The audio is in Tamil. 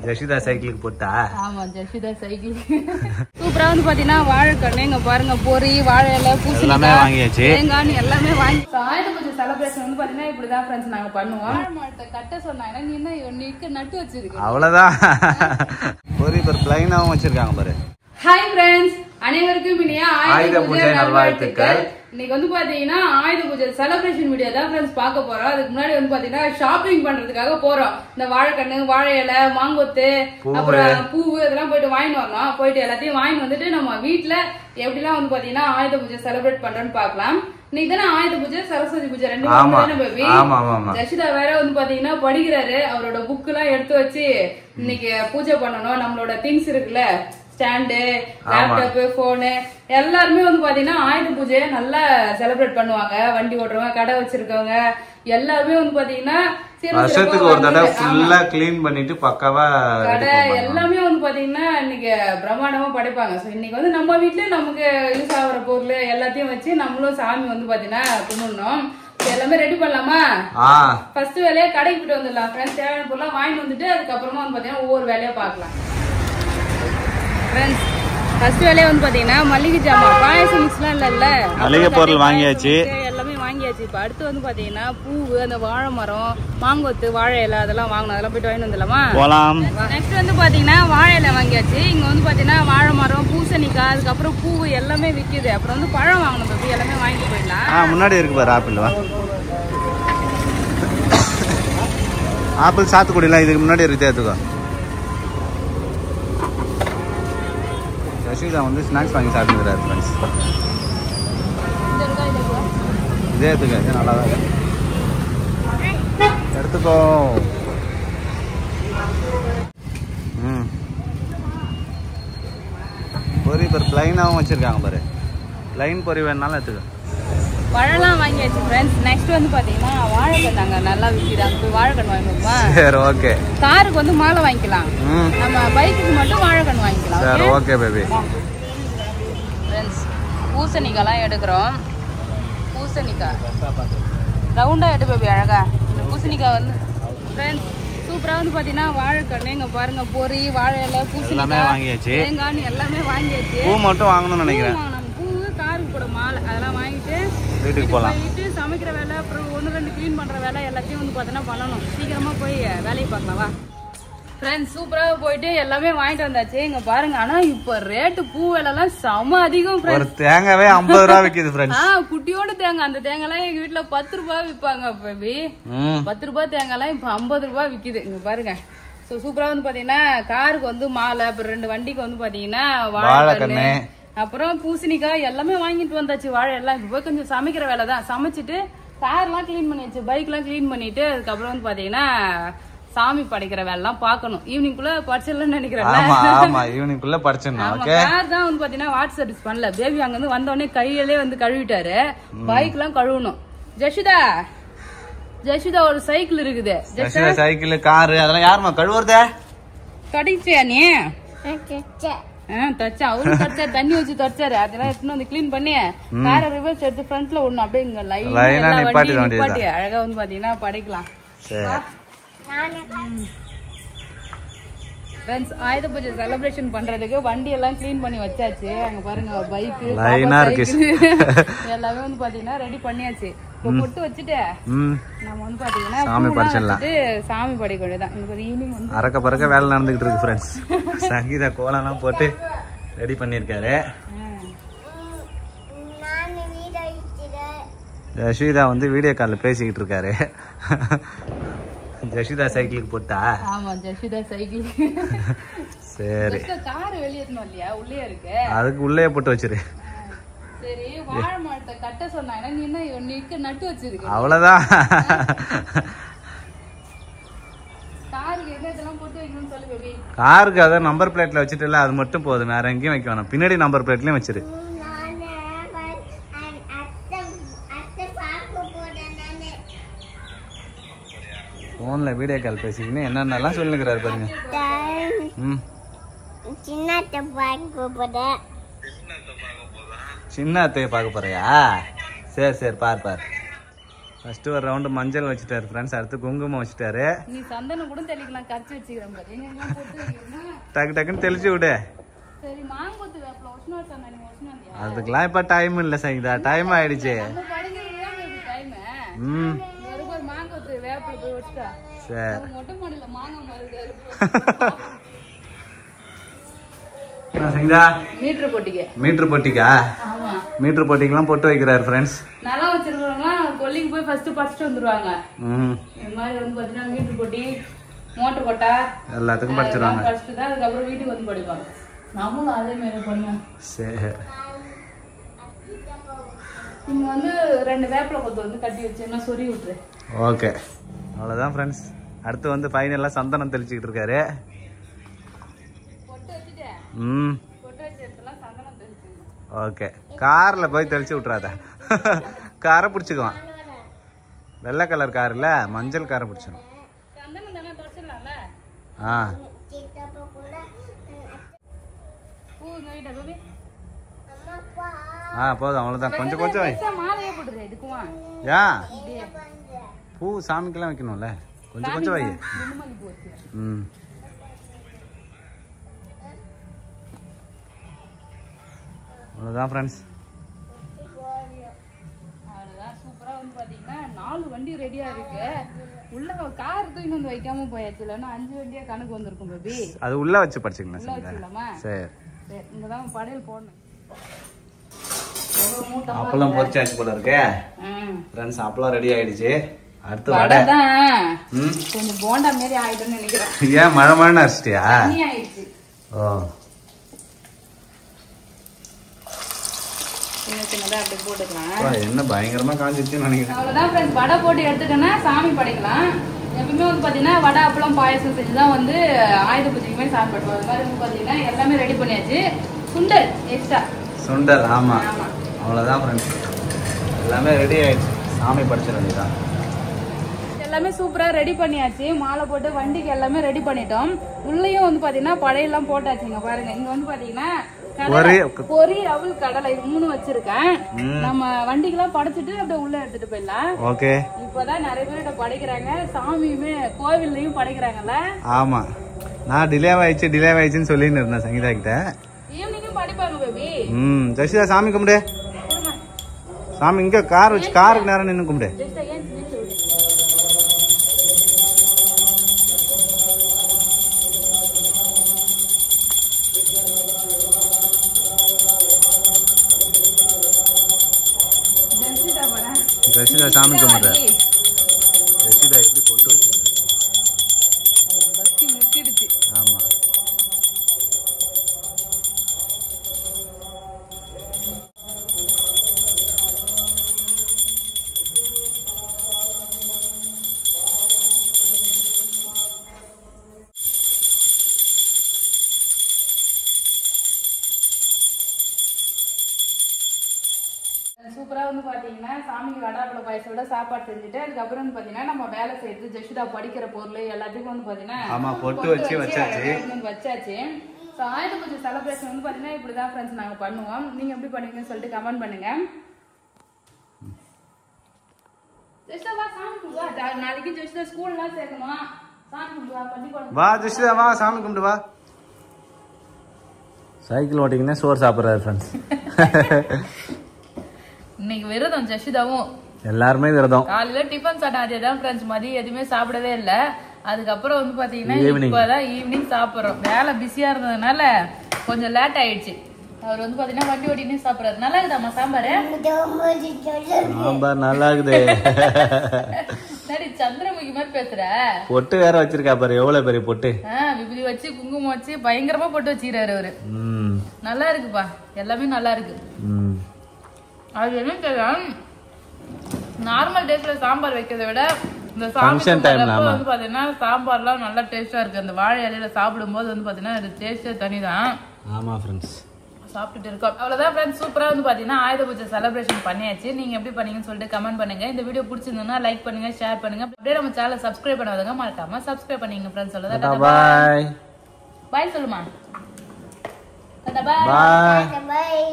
ஜஷிதா சைக்கிளுக்கு போட்டா? ஆமா, ஜஷிதா சைக்கிள். சூப்பரா வந்து பாத்தீங்கன்னா வாழைக்கண்ணு இங்க பாருங்க, பொரி, வாழை இலை, பூசணிக்காய், வாங்கியாச்சு, தேங்காய் எல்லாமே வாங்கி. ஆயுத பூஜை செலிப்ரேஷன் வந்து பாத்தீங்கன்னா இப்படிதான் ஃப்ரெண்ட்ஸ் நாங்க பண்ணுவோம். வாழை மரத்தை கட்ட சொன்னாங்கன்னா நீ என்ன நிக்க நட்டு வச்சிருக்க, அவ்வளவுதான். பொரி ஒரு பிளைனாவும் வச்சிருக்காங்க பாரு. ஹாய் ஃப்ரெண்ட்ஸ், அனைவருக்கும் இனிய ஆயுத பூஜை நல்வாழ்த்துக்கள். இன்னைக்கு வந்து பாத்தீங்கன்னா ஆயுத பூஜை செலிப்ரேஷன் வீடியோ தான் ஃப்ரெண்ட்ஸ் பார்க்க போறோம். அதுக்கு முன்னாடி வந்து பாத்தீங்கன்னா ஷாப்பிங் பண்றதுக்காக போறோம். இந்த வாழைக்கண்ணு, வாழை இலை, மாங்கொத்து, அப்புறம் பூவு இதெல்லாம் போயிட்டு வாங்கிட்டு வரணும். போயிட்டு எல்லாத்தையும் வாங்கிட்டு வந்துட்டு நம்ம வீட்டுல எப்படிலாம் வந்து பாத்தீங்கன்னா ஆயுத பூஜை செலிப்ரேட் பண்றோம்னு பாக்கலாம். இன்னைக்கு தானே ஆயுத பூஜை, சரஸ்வதி பூஜை ரெண்டு பேபி. ஜஷிதா வேற வந்து பாத்தீங்கன்னா படிக்கிறாரு. அவரோட புக் எல்லாம் எடுத்து வச்சு இன்னைக்கு பூஜை பண்ணணும். நம்மளோட திங்ஸ் இருக்குல்ல, ஸ்டாண்டு, லேப்டாப், போனு எல்லாருமே வந்து பாத்தீங்கன்னா ஆயுத பூஜையை நல்லா செலிப்ரேட் பண்ணுவாங்க. வண்டி ஓட்டுறவங்க, கடை வச்சிருக்கவங்க எல்லாருமே வந்து பாத்தீங்கன்னா வருஷத்துக்கு ஒரு தடவை ஃபுல்லா க்ளீன் பண்ணிட்டு பக்காவா கடை எல்லாமே வந்து பாத்தீங்கன்னா இன்னைக்கு பிரம்மாண்டமா படைப்பாங்க. சோ இன்னைக்கு வந்து நம்ம வீட்லயே நமக்கு யூஸ் ஆகிற பொருள் எல்லாத்தையும் வச்சு நம்மளும் சாமி வந்து பாத்தீங்கன்னா கும்பிடணும். எல்லாமே ரெடி பண்ணலாமா? ஃபர்ஸ்ட் வேலையா கடைக்கு போயிட்டு வந்துடலாம் ஃப்ரெண்ட்ஸ். தேவையான பொருள்லாம் வாங்கிட்டு வந்துட்டு அதுக்கப்புறமா வந்து பாத்தீங்கன்னா ஒவ்வொரு வேலையா பாக்கலாம் ஃப்ரெண்ட்ஸ். ஃபர்ஸ்ட் வேலையா வந்து பாத்தீங்கன்னா மளிகை ஜாமான், பாயசம் மிக்ஸ்லாம் இல்ல, மளிகை பொருள் வாங்கியாச்சு, எல்லாமே வாங்கியாச்சு. இப்ப அடுத்து வந்து பாத்தீங்கன்னா பூவு, அந்த வாழை மரம், மாங்கொத்து, வாழை இலை அதெல்லாம் வாங்கணும். அதெல்லாம் போயிட்டு வாங்கிட்டு வந்துடலாமா? போலாம். நெக்ஸ்ட் வந்து பாத்தீங்கன்னா வாழை இலை வாங்கியாச்சு. இங்க வந்து பாத்தீங்கன்னா வாழை மரம், பூசணிக்காய், அதுக்கப்புறம் பூவு எல்லாமே விக்குது. அப்புறம் வந்து பழம் வாங்கணும் தம்பி, எல்லாமே வாங்கிட்டு போயிடலாம். முன்னாடி இருக்கு பாரு ஆப்பிள். ஆப்பிள் சாத்துக்குடிலாம் இதுக்கு முன்னாடி இருக்கு, தேத்துக்கோ. ஜஷிதா வந்து ஸ்நாக்ஸ் வாங்கி சாப்பிட்டுக்கிறாரு ஃப்ரெண்ட்ஸ். இதே எடுத்துக்க, இது நல்லா தான் எடுத்துக்கோ. பொரி பாரு பிளைனாவும் வச்சிருக்காங்க பாரு. பிளைன் பொரி வேணாலும் எடுத்துக்க. பழம்லாம் வாங்கியாச்சு ஃப்ரெண்ட்ஸ். நெக்ஸ்ட் வந்து பாத்தீங்கன்னா வாழைக்கண் அங்க நல்லா விற்கிறாங்க, போய் வாழைக்கண் வாங்கிக்கோமா? சரி, ஓகே. காருக்கு வந்து மாலை வாங்கிக்கலாம், நம்ம பைக்குக்கு மட்டும் வாழைக்கண் வாங்கிக்கலாம். சரி, ஓகே பேபி. ஃப்ரெண்ட்ஸ் பூசணிக்காய்லாம் எடுக்கிறோம். பூசணிக்காய் ரவுண்டா எடு பேபி, அழகா. இந்த பூசணிக்காய் வந்து ஃப்ரெண்ட்ஸ் சூப்பரா வந்து பாத்தீங்கன்னா வாழைக்கண்ணு இங்க பாருங்க, பொரி, வாழை இலை, பூசணிக்காய் வாங்கியாச்சு, தேங்காய் எல்லாமே வாங்கியாச்சு. பூ மட்டும் வாங்கணும்னு நினைக்கிறேன். பூ, காருக்கு கூட மாலை அதெல்லாம் வாங்கிட்டு வீட்டுக்கு போகலாம். சமைக்கிற வேலை, அப்புறம் 1-2 கிளீன் பண்ற வேலை எல்லாத்தையும் வந்து பாத்தீங்கன்னா பண்ணணும். சீக்கிரமா போய் வேலையை பார்க்கலாம் வா ஃப்ரெண்ட்ஸ். சூப்பரா போயிட்டு எல்லாமே வாங்கிட்டு வந்தாச்சு. இங்க பாருங்க, ஆனா இப்ப ரேட்டு பூ விலை எல்லாம் செம அதிகம். ஒரு தேங்காவே 50 ரூபா விக்குது ஃப்ரெண்ட்ஸ். குட்டியோட தேங்காய், அந்த தேங்காய் எல்லாம் எங்க வீட்டுல 10 ரூபாய் விற்பாங்க. பேபி 10 ரூபாய் தேங்காய் எல்லாம் இப்ப 50 ரூபாய் விக்குது. இங்க பாருங்க. சூப்பரா வந்து பாத்தீங்கன்னா காருக்கு வந்து மாலை, அப்புறம் 2 வண்டிக்கு வந்து பாத்தீங்கன்னா வாழைக்கண்ணு, அப்புறம் பூசணிக்காய் எல்லாமே வாங்கிட்டு வந்தாச்சு. வாழை எல்லாம் இப்ப போய் கொஞ்சம் சமைக்கிற வேலை தான். சமைச்சிட்டு கார் எல்லாம் கிளீன் பண்ணியாச்சு, பைக் எல்லாம் கிளீன் பண்ணிட்டு அதுக்கப்புறம் வந்து பாத்தீங்கன்னா சாமி படைக்கிற வேலை எல்லாம் பாக்கணும். ஈவினிங் குள்ள படிச்சிடலாம்னு நினைக்கிறேன். ஈவினிங் குள்ள படிச்சிடணும். கார் தான் வந்து பாத்தீங்கன்னா வாட்டர் சர்வீஸ் பண்ணல. பேபி அங்க வந்து வந்த உடனே கையிலே வந்து கழுவிட்டாரு. பைக் எல்லாம் கழுவணும். ஜஷிதா ஒரு சைக்கிள் இருக்குது. சைக்கிள், காரு அதெல்லாம் யாருமா கழுவுறத? கடிச்சியா நீ? தச்சா அவரு தச்சா, தண்ணி வச்சு தச்சாரு. அதெல்லாம் எடுத்துன்னு வந்து கிளீன் பண்ணி காரை ரிவர்ஸ் எடுத்து ஃப்ரண்ட்ல ஒண்ணு அப்படியே இங்க லைனா நிப்பாட்டி அழகா வந்து பாத்தீங்கன்னா படைக்கலாம். ஃப்ரெண்ட்ஸ் ஆயுத பூஜை செலிப்ரேஷன் பண்றதுக்கு வண்டி எல்லாம் கிளீன் பண்ணி வச்சாச்சு. அங்க பாருங்க பைக்கு எல்லாமே வந்து பாத்தீங்கன்னா ரெடி பண்ணியாச்சு. பொட்டு வச்சுட்டு நம்ம வந்து பாத்தீங்கன்னா சாமி படைக்க வேண்டியதான். ஈவினிங் வந்து அறக்க பறக்க வேலை நடந்துகிட்டு இருக்கு ஃப்ரெண்ட்ஸ். சங்கீதா கோலம் எல்லாம் போட்டு ரெடி பண்ணிருக்காரு. ஜஷிதா வந்து வீடியோ கால்ல பேசிக்கிட்டு இருக்காரு. ஜஷிதா சைக்கிளுக்கு போட்டா? ஆமா, ஜஷிதா சைக்கிள். சரி, கார் வெளியே இல்லையா, உள்ளே இருக்கு, அதுக்கு உள்ளே போட்டு வச்சிரு. சரி, வாழை மரத்தை கட்ட சொன்னாங்கன்னா நீ என்ன நிக்க நட்டு வச்சிருக்க, அவ்வளவுதான். காருக்கு என்ன இதெல்லாம் போட்டு வைக்கணும்னு சொல்லு பேபி. காருக்கு அதான் நம்பர் பிளேட்ல வச்சுட்டு இல்ல, அது மட்டும் போதும், வேற எங்கேயும் வைக்க வேணாம். பின்னாடி நம்பர் பிளேட்லயும் வச்சிரு. போன்ல வீடியோ கால் பேசிக்கின்னு என்னென்னலாம் சொல்லுங்கிறாரு பாருங்க. சின்ன அத்தையை பார்க்க போறியா? சரி சரி, பார் பார். ஃபர்ஸ்ட் ஒரு ரவுண்ட் மஞ்சள் வச்சுட்டாரு ஃப்ரெண்ட்ஸ். அடுத்து குங்குமம் வச்சுட்டாரு. நீ சந்தனம் கூட தெளிக்கலாம், கரைச்சி வச்சுக்கிறேன் பாரு. எங்க போட்டு டக்கு டக்குன்னு தெளிச்சு விடு. சரி மாங்கொத்து வேப்பல ஒஷ்னா சொன்னா நீ ஒஷ்னா இல்லையா? அதுக்கெல்லாம் இப்ப டைம் இல்ல சங்கீதா, டைம் ஆயிடுச்சு. நம்ம படிக்கிறது தான் டைம். ஒரு மாங்கொத்து வேப்பல போய் வச்சுட்டா. சரி மொட்டை மாடில மாங்காய் மருதாரு. சங்கீதா மீட்டர் போட்டிக்க. மீட்டர் போட்டிக்கா? ஆமா. மீட்டர் போட்டிக்கெல்லாம் போட்டு வைக்கிறாரு ஃப்ரெண்ட்ஸ். நல்லா வச்சிருக்கவங்க கொல்லிக்கு போய் ஃபர்ஸ்ட் வந்துருவாங்க. இந்த மாதிரி வந்து பாத்தீங்கன்னா மீட்டர் போட்டி, மோட்டர் கொட்டா எல்லாத்துக்கும் படிச்சிருவாங்க. ஃபர்ஸ்ட் தான், அதுக்கப்புறம் வீட்டுக்கு வந்து படிப்பாங்க. நம்மளும் அதே மாதிரி பண்ணுவோம். சரி. நீங்க வந்து 2 வேப்பில கொத்து வந்து கட்டி வச்சேன்னா சொறி விட்டுரு. ஓகே, அவ்வளோதான் ஃப்ரெண்ட்ஸ். அடுத்து வந்து ஃபைனலாக சந்தனம் தெளிச்சுக்கிட்டு இருக்காரு. பொட்டு வச்சுட்டேன். பொட்டு வச்ச இடத்துல சந்தனம் தெளிச்சுக்கணும். ஓகே, காரில் போய் தெளிச்சு விட்றாத, காரை பிடிச்சிக்குவான். வெள்ளை கலர் கார் இல்லை, மஞ்சள் காரை பிடிச்சிடும். சந்தனம் தானே தொடச்சிடலாம்ல? ஆ போதும், அவ்வளோதான். கொஞ்சம் கொஞ்சம் வை. மாலையே போட்டுரு இதுக்குமா? ஏன் பூ சாமிக்கெல்லாம் வைக்கணும்ல, கொஞ்சம் கொஞ்சம் வை. அவ்வளோதான் ஃப்ரெண்ட்ஸ். அவ்வளோதான். சூப்பராக வந்து பார்த்தீங்கன்னா 4 வண்டி ரெடியாக இருக்கு. உள்ள கார் தூக்கி வந்து வைக்காம போயாச்சு, இல்லைன்னா 5 வண்டியா கணக்கு வந்திருக்கும் பேபி. அது உள்ள வச்சு படிச்சுக்கலாம். உள்ள வச்சுக்கலாமா? சரி சரி. இங்கே தான் படையல் போடணும். அப்பளம் பொரிச்சாச்சு போல இருக்கு ஃப்ரெண்ட்ஸ். அப்பளம் ரெடி ஆயிடுச்சு. அடுத்து வடை தான். கொஞ்சம் போண்டா மாதிரி ஆயிடும்னு நினைக்கிறேன். ஏன் மழை மழை அரைச்சிட்டியா? ஆயிடுச்சு. ஓ அப்படி போட்டுக்கலாம். என்ன பயங்கரமா காஞ்சிச்சுன்னு நினைக்கிறேன். அவ்வளவுதான் ஃப்ரெண்ட்ஸ். வடை போட்டு எடுத்துட்டோம்னா சாமி படைக்கலாம். எப்பவுமே வந்து பாத்தீங்கன்னா வடை அப்பளம் பாயசம் செஞ்சுதான் வந்து ஆயுத பூஜைக்குமே சாப்பிடுவோம். அது மாதிரி வந்து பாத்தீங்கன்னா எல்லாமே ரெடி பண்ணியாச்சு. சுண்டல் எக்ஸ்ட்ரா சுண்டல். ஆமா, அவ்வளவுதான் ஃப்ரெண்ட்ஸ். எல்லாமே ரெடி ஆயிடுச்சு, சாமி படைச்சிட வேண்டியதான். எல்லாமே சூப்பரா ரெடி பண்ணியாச்சு. மாலை போட்டு வண்டிக்கு எல்லாமே ரெடி பண்ணிட்டோம். உள்ளேயும் வந்து பாத்தீங்கன்னா படையெல்லாம் போட்டாச்சுங்க. பாருங்க, இங்க வந்து பாத்தீங்கன்னா பொரி அவள் கடலை 3 வச்சிருக்கேன். நம்ம வண்டிக்கெல்லாம் படைச்சிட்டு அப்படியே உள்ள எடுத்துட்டு போயிடலாம். ஓகே. இப்பதான் நிறைய பேர் படைக்கிறாங்க, சாமியுமே கோவில்லையும் படைக்கிறாங்கல்ல. ஆமா, நான் டிலே ஆயிடுச்சுன்னு சொல்லின்னு இருந்தேன் சங்கீதா கிட்ட. ஈவினிங்கும் படிப்பாங்க பேபி. ஜெசிதா சாமி கும்பிடு. சாமி இங்க கார் வச்சு காருக்கு நேரம் நின்று கும்பிடு. ஜெசிதா சாமி கும்பிடுற. ஜெசிதா எப்படி பொட்டு வச்சு பக்தி முட்டிடுச்சு. ஆமா. சூப்பரா வந்து பாத்தீங்கன்னா சாமிக்கு வடாப்பழ பாயசோட சாப்பாடு செஞ்சுட்டு அதுக்கப்புறம் வந்து பாத்தீங்கன்னா நம்ம வேலை செய்யறது ஜெஷிதா படிக்கிற பொருள் எல்லாத்துக்கும் வந்து பாத்தீங்கன்னா பொட்டு வச்சு வச்சாச்சு. ஸோ ஆயுத பூஜை செலிப்ரேஷன் வந்து பாத்தீங்கன்னா இப்படிதான் ஃப்ரெண்ட்ஸ் நாங்க பண்ணுவோம். நீங்க எப்படி பண்ணுவீங்கன்னு சொல்லிட்டு கமெண்ட் பண்ணுங்க. ஜெஷிதா சாமி கும்பிடுவா, நாளைக்கு ஜெஷிதா ஸ்கூல்லாம் சேர்க்கணும். சாமி கும்பிடுவா, பள்ளிக்கூடம் வா. ஜெஷிதா வா, சாமி கும்பிடு வா. சைக்கிள் ஓட்டிங்கன்னா சோறு சாப்பிட்றாரு ஃப்ரெண்ட்ஸ். இன்னைக்கு விரதம் ஜெஷிதாவும் எல்லாருமே விரதம். காலையில டிஃபன் சாப்பிட்டா அதேதான் ஃப்ரெண்ட்ஸ். மதியம் எதுவுமே சாப்பிடவே இல்லை. அதுக்கப்புறம் வந்து பாத்தீங்கன்னா இப்பதான் ஈவினிங் சாப்பிட்றோம். வேலை பிஸியா இருந்ததுனால கொஞ்சம் லேட் ஆயிடுச்சு. அவர் வந்து பாத்தீங்கன்னா வண்டி ஓட்டினே சாப்பிட்றாரு. நல்லா இருக்குதாம்மா சாம்பாரு? சாம்பார் நல்லா இருக்குது. சரி, சந்திரமுகி மாதிரி பேசுற. பொட்டு வேற வச்சிருக்கா பாரு, எவ்வளவு பெரிய பொட்டு. விபூதி வச்சு குங்குமம் வச்சு பயங்கரமா போட்டு வச்சுக்கிறாரு அவரு. நல்லா இருக்குப்பா, எல்லாமே நல்லா இருக்கு. அது என்ன தெரியும், நார்மல் டேஸ்ல சாம்பார் வைக்கிறத விட இந்த சாம்பார் வந்து பாத்தீங்கன்னா சாம்பார்லாம் நல்லா டேஸ்டா இருக்கு. அந்த வாழை இலையில சாப்பிடும் போது வந்து பாத்தீங்கன்னா அது டேஸ்டே தனிதான். ஆமா ஃப்ரெண்ட்ஸ், சாப்பிட்டுட்டு இருக்கோம். அவ்வளவுதான் ஃப்ரெண்ட்ஸ். சூப்பரா வந்து பாத்தீங்கன்னா ஆயுத பூஜை செலிப்ரேஷன் பண்ணியாச்சு. நீங்க எப்படி பண்ணீங்கன்னு சொல்லிட்டு கமெண்ட் பண்ணுங்க. இந்த வீடியோ பிடிச்சிருந்தா லைக் பண்ணுங்க, ஷேர் பண்ணுங்க. அப்படியே நம்ம சேனலை சப்ஸ்கிரைப் பண்ணாதவங்க மறக்காம சப்ஸ்கிரைப் பண்ணீங்க ஃப்ரெண்ட்ஸ். சொல்லதான் பாய். பாய் சொல்லுமா. பாய்.